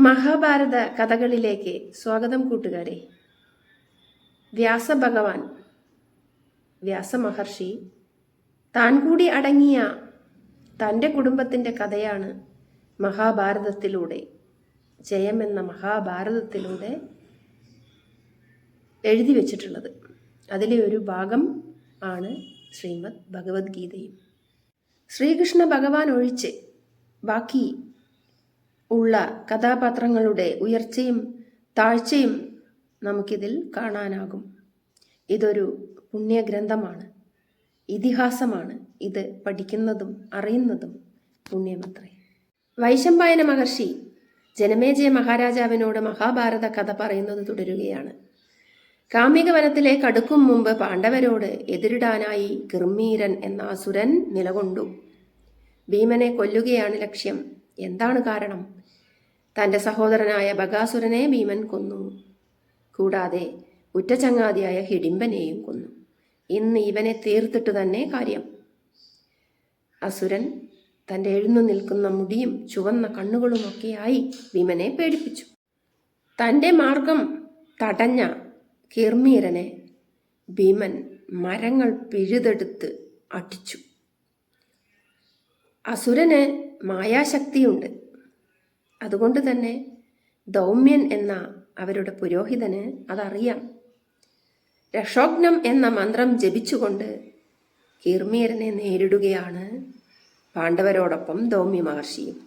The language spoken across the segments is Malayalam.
മഹാഭാരത കഥകളിലേക്ക് സ്വാഗതം കൂട്ടുകാരെ. വ്യാസഭഗവാൻ, വ്യാസമഹർഷി താൻ കൂടി അടങ്ങിയ തൻ്റെ കുടുംബത്തിൻ്റെ കഥയാണ് മഹാഭാരതത്തിലൂടെ, ജയമെന്ന മഹാഭാരതത്തിലൂടെ എഴുതി വച്ചിട്ടുള്ളത്. അതിലെ ഒരു ഭാഗം ആണ് ശ്രീമദ് ഭഗവത്ഗീതയും. ശ്രീകൃഷ്ണ ഭഗവാൻ ഒഴിച്ച് ബാക്കി ഉള്ള കഥാപാത്രങ്ങളുടെ ഉയർച്ചയും താഴ്ചയും നമുക്കിതിൽ കാണാനാകും. ഇതൊരു പുണ്യഗ്രന്ഥമാണ്, ഇതിഹാസമാണ്. ഇത് പഠിക്കുന്നതും അറിയുന്നതും പുണ്യമത്രേ. വൈശമ്പായന മഹർഷി ജനമേജയ മഹാരാജാവിനോട് മഹാഭാരത കഥ പറയുന്നത് തുടരുകയാണ്. കാമ്യക വനത്തിലേക്ക് അടുക്കും മുമ്പ് പാണ്ഡവരോട് എതിരിടാനായി കിർമീരൻ എന്ന അസുരൻ നിലകൊണ്ടു. ഭീമനെ കൊല്ലുകയാണ് ലക്ഷ്യം. എന്താണ് കാരണം? തൻ്റെ സഹോദരനായ ബകാസുരനെ ഭീമൻ കൊന്നു. കൂടാതെ ഉറ്റചങ്ങാതിയായ ഹിഡിംബനെയും കൊന്നു. ഇന്ന് ഇവനെ തീർത്തിട്ട് തന്നെ കാര്യം. അസുരൻ തൻ്റെ എഴുന്നു നിൽക്കുന്ന മുടിയും ചുവന്ന കണ്ണുകളുമൊക്കെയായി ഭീമനെ പേടിപ്പിച്ചു. തൻ്റെ മാർഗം തടഞ്ഞ കിർമീരനെ ഭീമൻ മരങ്ങൾ പിഴുതെടുത്ത് അടിച്ചു. അസുരന് മായാശക്തിയുണ്ട്. അതുകൊണ്ട് തന്നെ ദൗമ്യൻ എന്ന അവരുടെ പുരോഹിതന് അതറിയാം. രക്ഷോഘ്നം എന്ന മന്ത്രം ജപിച്ചുകൊണ്ട് കിർമീരനെ നേരിടുകയാണ് പാണ്ഡവരോടൊപ്പം ദൗമ്യ മഹർഷിയും.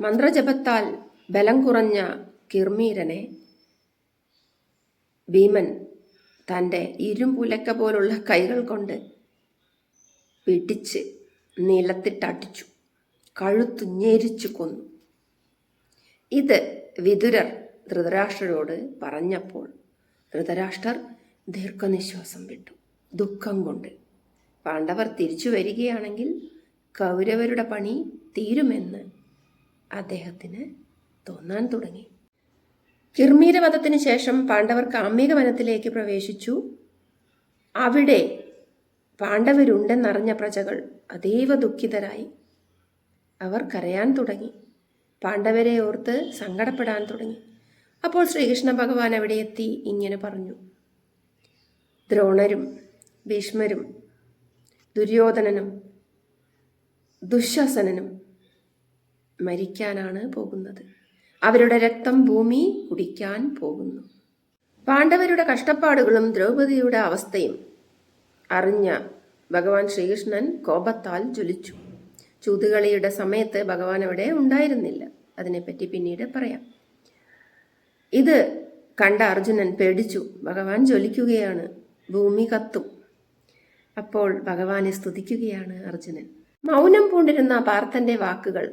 മന്ത്രജപത്താൽ ബലം കുറഞ്ഞ കിർമീരനെ ഭീമൻ തൻ്റെ ഇരുമ്പുലക്ക പോലുള്ള കൈകൾ കൊണ്ട് പിടിച്ച് നിലത്തിട്ടടിച്ചു, കഴുത്തു ഞെരിച്ചു കൊന്നു. ഇത് വിതുരർ ധൃതരാഷ്ട്രരോട് പറഞ്ഞപ്പോൾ ധൃതരാഷ്ട്രർ ദീർഘനിശ്വാസം വിട്ടു. ദുഃഖം കൊണ്ട് പാണ്ഡവർ തിരിച്ചു വരികയാണെങ്കിൽ കൗരവരുടെ പണി തീരുമെന്ന് അദ്ദേഹത്തിന് തോന്നാൻ തുടങ്ങി. കിർമീരവധത്തിന് ശേഷം പാണ്ഡവർ കാമ്യക വനത്തിലേക്ക് പ്രവേശിച്ചു. അവിടെ പാണ്ഡവരുണ്ടെന്നറിഞ്ഞ പ്രജകൾ അതീവ ദുഃഖിതരായി. അവർ കരയാൻ തുടങ്ങി, പാണ്ഡവരെ ഓർത്ത് സങ്കടപ്പെടാൻ തുടങ്ങി. അപ്പോൾ ശ്രീകൃഷ്ണ ഭഗവാൻ അവിടെ എത്തി ഇങ്ങനെ പറഞ്ഞു: ദ്രോണരും ഭീഷ്മരും ദുര്യോധനനും ദുശ്ശസനനും മരിക്കാനാണ് പോകുന്നത്. അവരുടെ രക്തം ഭൂമി കുടിക്കാൻ പോകുന്നു. പാണ്ഡവരുടെ കഷ്ടപ്പാടുകളും ദ്രൗപദിയുടെ അവസ്ഥയും അറിഞ്ഞ ഭഗവാൻ ശ്രീകൃഷ്ണൻ കോപത്താൽ ജ്വലിച്ചു. ചൂതുകളിയുടെ സമയത്ത് ഭഗവാൻ അവിടെ ഉണ്ടായിരുന്നില്ല. അതിനെപ്പറ്റി പിന്നീട് പറയാം. ഇത് കണ്ട അർജുനൻ പേടിച്ചു. ഭഗവാൻ ജ്വലിക്കുകയാണ്, ഭൂമി കത്തും. അപ്പോൾ ഭഗവാനെ സ്തുതിക്കുകയാണ് അർജുനൻ. മൗനം പൂണ്ടിരുന്ന പാർത്ഥന്റെ വാക്കുകൾ,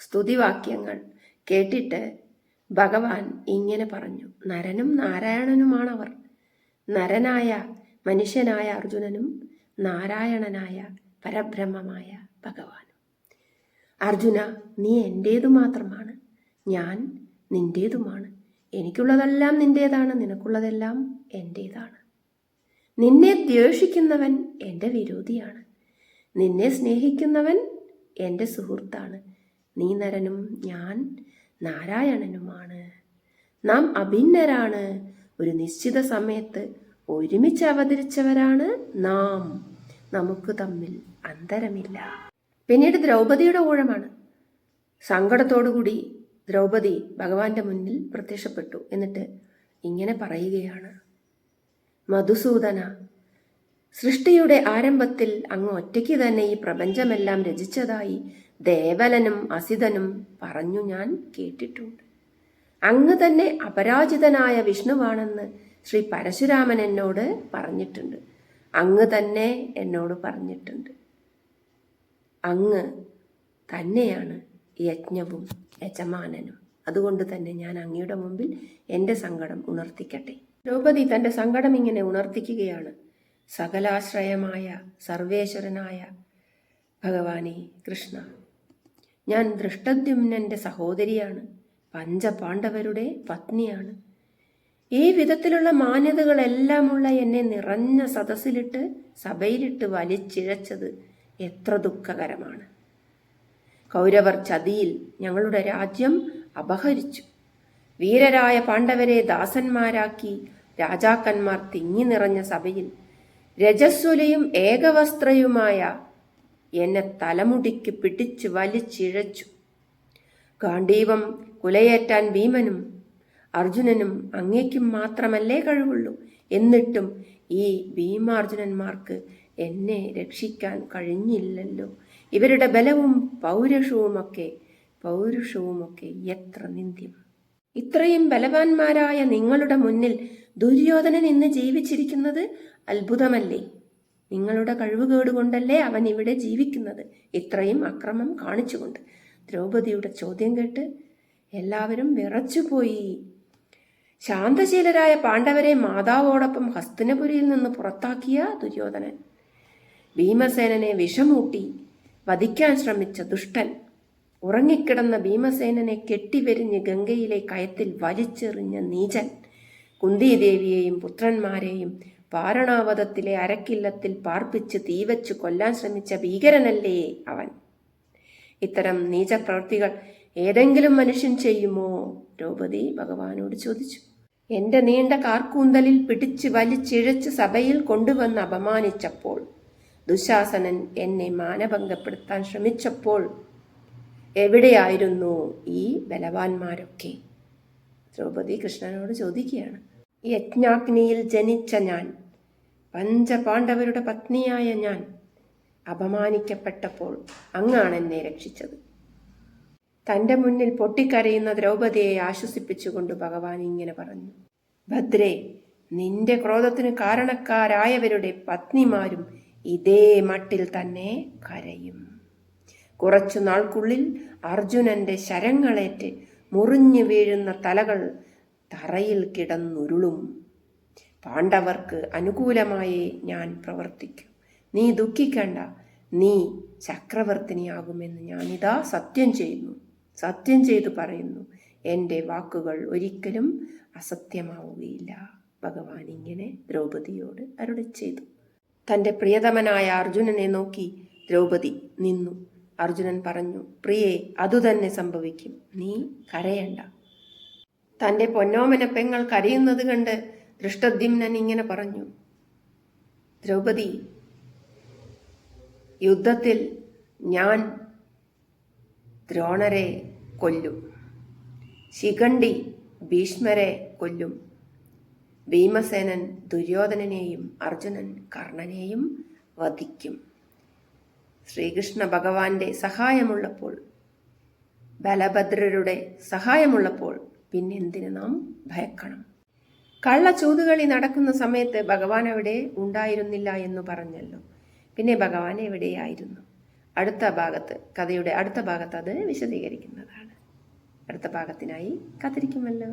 സ്തുതിവാക്യങ്ങൾ കേട്ടിട്ട് ഭഗവാൻ ഇങ്ങനെ പറഞ്ഞു: നരനും നാരായണനുമാണവർ. നരനായ മനുഷ്യനായ അർജുനനും നാരായണനായ പരബ്രഹ്മമായ ഭഗവാനും. അർജുന, നീ എൻ്റേതു മാത്രമാണ്, ഞാൻ നിന്റേതുമാണ്. എനിക്കുള്ളതെല്ലാം നിന്റേതാണ്, നിനക്കുള്ളതെല്ലാം എൻ്റേതാണ്. നിന്നെ ദ്വേഷിക്കുന്നവൻ എൻ്റെ വിരോധിയാണ്, നിന്നെ സ്നേഹിക്കുന്നവൻ എൻ്റെ സുഹൃത്താണ്. നീ നരനും ഞാൻ നാരായണനുമാണ്. നാം അഭിന്നരാണ്. ഒരു നിശ്ചിത സമയത്ത് ഒരുമിച്ച് അവതരിച്ചവരാണ് നാം. നമുക്ക് തമ്മിൽ അന്തരമില്ല. പിന്നീട് ദ്രൗപദിയുടെ ഊഴമാണ്. സങ്കടത്തോടുകൂടി ദ്രൗപദി ഭഗവാന്റെ മുന്നിൽ പ്രത്യക്ഷപ്പെട്ടു. എന്നിട്ട് ഇങ്ങനെ പറയുകയാണ്: മധുസൂദന, സൃഷ്ടിയുടെ ആരംഭത്തിൽ അങ്ങ് ഒറ്റയ്ക്ക് തന്നെ ഈ പ്രപഞ്ചമെല്ലാം രചിച്ചതായി ദേവലനും അസിതനും പറഞ്ഞു ഞാൻ കേട്ടിട്ടുണ്ട്. അങ്ങ് തന്നെ അപരാജിതനായ വിഷ്ണുവാണെന്ന് ശ്രീ പരശുരാമൻ എന്നോട് പറഞ്ഞിട്ടുണ്ട്. അങ്ങ് തന്നെ എന്നോട് പറഞ്ഞിട്ടുണ്ട്. അങ്ങ് തന്നെയാണ് യജ്ഞവും യജമാനനും. അതുകൊണ്ട് തന്നെ ഞാൻ അങ്ങയുടെ മുമ്പിൽ എൻ്റെ സങ്കടം ഉണർത്തിക്കട്ടെ. ദ്രൗപദി തൻ്റെ സങ്കടം ഇങ്ങനെ ഉണർത്തിക്കുകയാണ്. സകലാശ്രയമായ സർവേശ്വരനായ ഭഗവാനെ കൃഷ്ണ, ഞാൻ ദൃഷ്ടദ്യുമ്നൻ്റെ സഹോദരിയാണ്, പഞ്ചപാണ്ഡവരുടെ പത്നിയാണ്. ഈ വിധത്തിലുള്ള മാന്യതകളെല്ലാമുള്ള എന്നെ നിറഞ്ഞ സദസ്സിലിട്ട് സഭയിലിട്ട് വലിച്ചിഴച്ചത് എത്ര ദുഃഖകരമാണ്. കൗരവർ ചതിയിൽ ഞങ്ങളുടെ രാജ്യം അപഹരിച്ചു. വീരരായ പാണ്ഡവരെ ദാസന്മാരാക്കി രാജാക്കന്മാർ തിങ്ങി നിറഞ്ഞ സഭയിൽ രജസ്വലയും ഏകവസ്ത്രയുമായ എന്നെ തലമുടിക്ക് പിടിച്ച് വലിച്ചിഴച്ചു. ഗാണ്ഡീവം കുലയേറ്റാൻ ഭീമനും അർജുനനും അങ്ങേക്കും മാത്രമല്ലേ കഴിവുള്ളൂ. എന്നിട്ടും ഈ ഭീമാർജുനന്മാർക്ക് എന്നെ രക്ഷിക്കാൻ കഴിഞ്ഞില്ലല്ലോ. ഇവരുടെ ബലവും പൗരുഷവുമൊക്കെ എത്ര നിന്ദ്യം. ഇത്രയും ബലവാന്മാരായ നിങ്ങളുടെ മുന്നിൽ ദുര്യോധനൻ ഇന്ന് ജീവിച്ചിരിക്കുന്നത് അത്ഭുതമല്ലേ? നിങ്ങളുടെ കഴിവുകേടുകൊണ്ടല്ലേ അവൻ ഇവിടെ ജീവിക്കുന്നത്, ഇത്രയും അക്രമം കാണിച്ചുകൊണ്ട്. ദ്രൗപദിയുടെ ചോദ്യം കേട്ട് എല്ലാവരും വിറച്ചുപോയി. ശാന്തശീലരായ പാണ്ഡവരെ മാതാവോടൊപ്പം ഹസ്തിനപുരിയിൽ നിന്ന് പുറത്താക്കിയ ദുര്യോധനൻ, ഭീമസേനനെ വിഷമൂട്ടി വധിക്കാൻ ശ്രമിച്ച ദുഷ്ടൻ, ഉറങ്ങിക്കിടന്ന ഭീമസേനനെ കെട്ടിവെരിഞ്ഞ് ഗംഗയിലെ കയത്തിൽ വലിച്ചെറിഞ്ഞ നീചൻ, കുന്തിദേവിയെയും പുത്രന്മാരെയും വാരണാവതത്തിലെ അരക്കില്ലത്തിൽ പാർപ്പിച്ച് തീവച്ച് കൊല്ലാൻ ശ്രമിച്ച ഭീകരനല്ലേ അവൻ. ഇത്തരം നീചപ്രവൃത്തികൾ ഏതെങ്കിലും മനുഷ്യൻ ചെയ്യുമോ? ദ്രൗപദി ഭഗവാനോട് ചോദിച്ചു. എന്റെ നീണ്ട കാർക്കൂന്തലിൽ പിടിച്ച് വലിച്ചിഴച്ച് സഭയിൽ കൊണ്ടുവന്ന് അപമാനിച്ചപ്പോൾ, ദുശാസനൻ എന്നെ മാനഭംഗപ്പെടുത്താൻ ശ്രമിച്ചപ്പോൾ എവിടെയായിരുന്നു ഈ ബലവാന്മാരൊക്കെ? ദ്രൗപദി കൃഷ്ണനോട് ചോദിക്കുകയാണ്. യജ്ഞാഗ്നിയിൽ ജനിച്ച ഞാൻ, പഞ്ചപാണ്ഡവരുടെ പത്നിയായ ഞാൻ അപമാനിക്കപ്പെട്ടപ്പോൾ അങ്ങാണ് എന്നെ രക്ഷിച്ചത്. തൻ്റെ മുന്നിൽ പൊട്ടിക്കരയുന്ന ദ്രൗപദിയെ ആശ്വസിപ്പിച്ചുകൊണ്ട് ഭഗവാൻ ഇങ്ങനെ പറഞ്ഞു. ഭദ്രേ, നിന്റെ ക്രോധത്തിന് കാരണക്കാരായവരുടെ പത്നിമാരും ഇതേ മട്ടിൽ തന്നെ കരയും. കുറച്ചു നാൾക്കുള്ളിൽ അർജുനന്റെ ശരങ്ങളേറ്റ് മുറിഞ്ഞു വീഴുന്ന തലകൾ തറയിൽ കിടന്നുരുളും. പാണ്ഡവർക്ക് അനുകൂലമായി ഞാൻ പ്രവർത്തിക്കും. നീ ദുഃഖിക്കണ്ട. നീ ചക്രവർത്തിനിയാകുമെന്ന് ഞാനിതാ സത്യം ചെയ്തു പറയുന്നു. എൻ്റെ വാക്കുകൾ ഒരിക്കലും അസത്യമാവുകയില്ല. ഭഗവാൻ ഇങ്ങനെ ദ്രൗപദിയോട് അരുളി ചെയ്തു. തൻ്റെ പ്രിയതമനായ അർജുനനെ നോക്കി ദ്രൗപദി നിന്നു. അർജുനൻ പറഞ്ഞു, പ്രിയേ, അതുതന്നെ സംഭവിക്കും. നീ കരയണ്ട. തൻ്റെ പൊന്നോമന പെങ്ങൾ കരയുന്നത് കണ്ട് ദൃഷ്ടദ്യുമ്നൻ ഇങ്ങനെ പറഞ്ഞു. ദ്രൗപദി, യുദ്ധത്തിൽ ഞാൻ ദ്രോണരെ കൊല്ലും, ശിഖണ്ഡി ഭീഷ്മരെ കൊല്ലും, ഭീമസേനൻ ദുര്യോധനനെയും അർജുനൻ കർണനെയും വധിക്കും. ശ്രീകൃഷ്ണ ഭഗവാന്റെ സഹായമുള്ളപ്പോൾ, ബലഭദ്രരുടെ സഹായമുള്ളപ്പോൾ പിന്നെന്തിന് നാം ഭയക്കണം? കള്ളച്ചൂതുകളി നടക്കുന്ന സമയത്ത് ഭഗവാൻ അവിടെ ഉണ്ടായിരുന്നില്ല എന്ന് പറഞ്ഞല്ലോ. പിന്നെ ഭഗവാൻ എവിടെയായിരുന്നു? കഥയുടെ അടുത്ത ഭാഗത്ത് അത് വിശദീകരിക്കുന്നതാണ്. അടുത്ത ഭാഗത്തിനായി കാത്തിരിക്കുമല്ലോ.